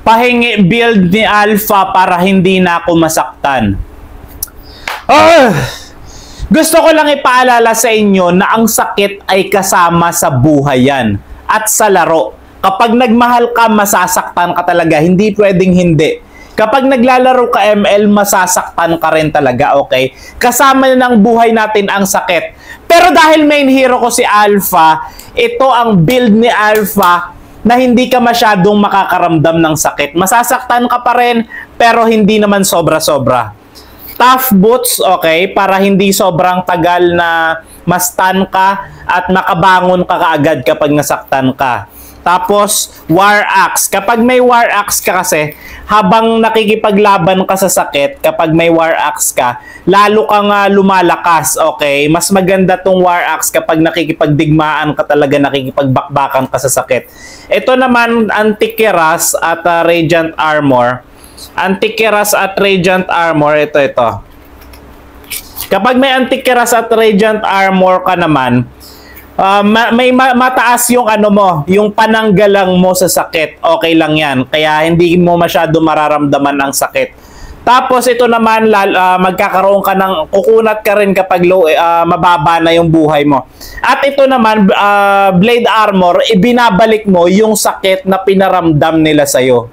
Pahingi build ni Alpha para hindi na ako masaktan. Gusto ko lang ipaalala sa inyo na ang sakit ay kasama sa buhay yan at sa laro. Kapag nagmahal ka, masasaktan ka talaga. Hindi pwedeng hindi. Kapag naglalaro ka ML, masasaktan ka rin talaga, okay? Kasama na ng buhay natin ang sakit. Pero dahil main hero ko si Alpha, ito ang build ni Alpha na hindi ka masyadong makakaramdam ng sakit. Masasaktan ka pa rin, pero hindi naman sobra-sobra. Tough boots, okay, para hindi sobrang tagal na ma-stun ka at makabangon ka kaagad kapag nasaktan ka. Tapos, War Axe. Kapag may War Axe ka kasi, habang nakikipaglaban ka sa sakit, kapag may War Axe ka, lalo kang lumalakas, okay? Mas maganda tong War Axe kapag nakikipagdigmaan ka talaga, nakikipagbakbakan ka sa sakit. Ito naman, Antikyras at Radiant Armor. Antikyras at Radiant Armor, ito. Kapag may Antikyras at Radiant Armor ka naman, may mataas yung yung pananggalang mo sa sakit. Okay lang yan. Kaya hindi mo masyado mararamdaman ang sakit. Tapos ito naman, magkakaroon ka ng, kukunat ka rin kapag mababa na yung buhay mo. At ito naman, Blade Armor, ibinabalik mo yung sakit na pinaramdam nila sa'yo.